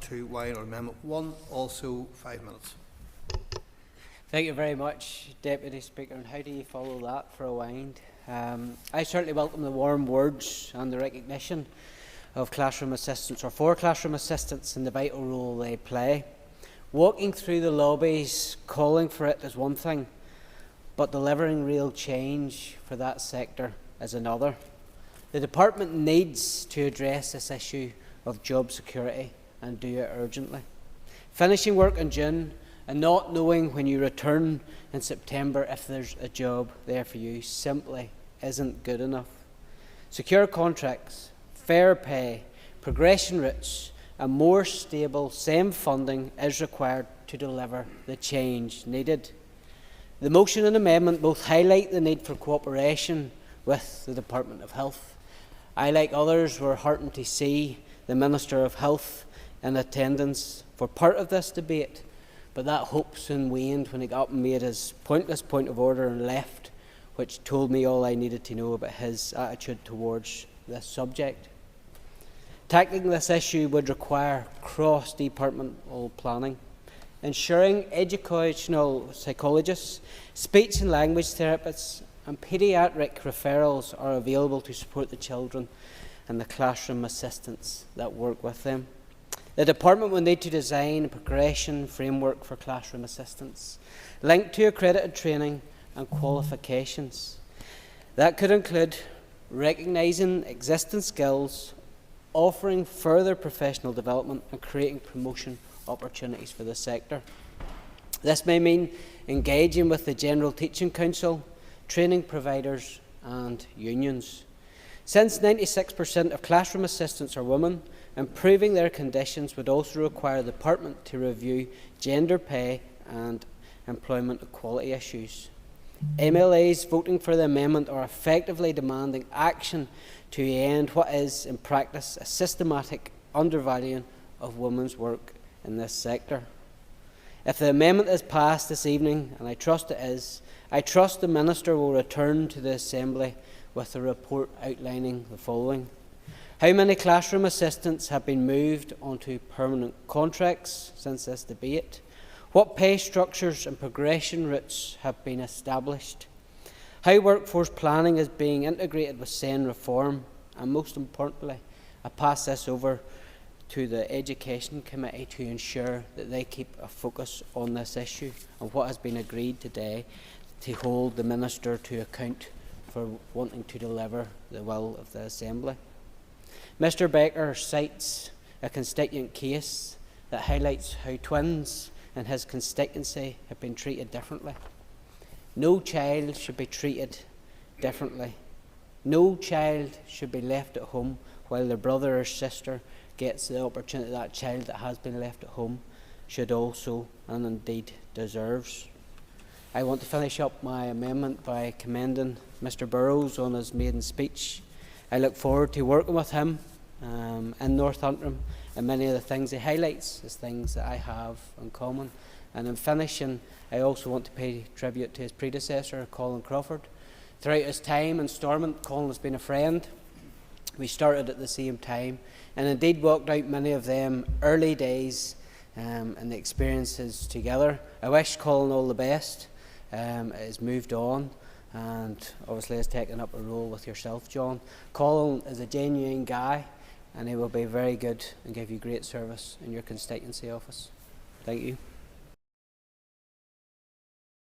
to Wine on Amendment 1, also 5 minutes. Thank you very much, Deputy Speaker. And how do you follow that for a wind? I certainly welcome the warm words and the recognition of classroom assistants, or for classroom assistants, and the vital role they play. Walking through the lobbies calling for it is one thing, but delivering real change for that sector is another. The Department needs to address this issue of job security and do it urgently. Finishing work in June and not knowing when you return in September if there's a job there for you simply isn't good enough. Secure contracts, fair pay, progression routes and more stable same funding is required to deliver the change needed. The motion and amendment both highlight the need for cooperation with the Department of Health. I, like others, were heartened to see the Minister of Health in attendance for part of this debate, but that hope soon waned when he got up and made his pointless point of order and left, which told me all I needed to know about his attitude towards this subject. Tackling this issue would require cross-departmental planning, ensuring educational psychologists, speech and language therapists and paediatric referrals are available to support the children and the classroom assistants that work with them. The Department will need to design a progression framework for classroom assistants, linked to accredited training and qualifications. That could include recognising existing skills, offering further professional development and creating promotion opportunities for the sector. This may mean engaging with the General Teaching Council, training providers and unions. Since 96% of classroom assistants are women, improving their conditions would also require the Department to review gender pay and employment equality issues. MLAs voting for the amendment are effectively demanding action to end what is, in practice, a systematic undervaluing of women's work in this sector. If the amendment is passed this evening, and I trust it is, I trust the Minister will return to the Assembly with a report outlining the following. How many classroom assistants have been moved onto permanent contracts since this debate? What pay structures and progression routes have been established? How workforce planning is being integrated with SEN reform? And most importantly, I pass this over to the Education Committee to ensure that they keep a focus on this issue and what has been agreed today to hold the Minister to account for wanting to deliver the will of the Assembly. Mr Baker cites a constituent case that highlights how twins in his constituency have been treated differently. No child should be treated differently. No child should be left at home while their brother or sister gets the opportunity that child that has been left at home should also and indeed deserves. I want to finish up my amendment by commending Mr Burrows on his maiden speech. I look forward to working with him in Northampton, and many of the things he highlights as things that I have in common. And in finishing, I also want to pay tribute to his predecessor, Colin Crawford. Throughout his time in Stormont, Colin has been a friend. We started at the same time and indeed walked out many of them early days and the experiences together. I wish Colin all the best. Has moved on and obviously has taken up a role with yourself, John. Colin is a genuine guy and he will be very good and give you great service in your constituency office. Thank you.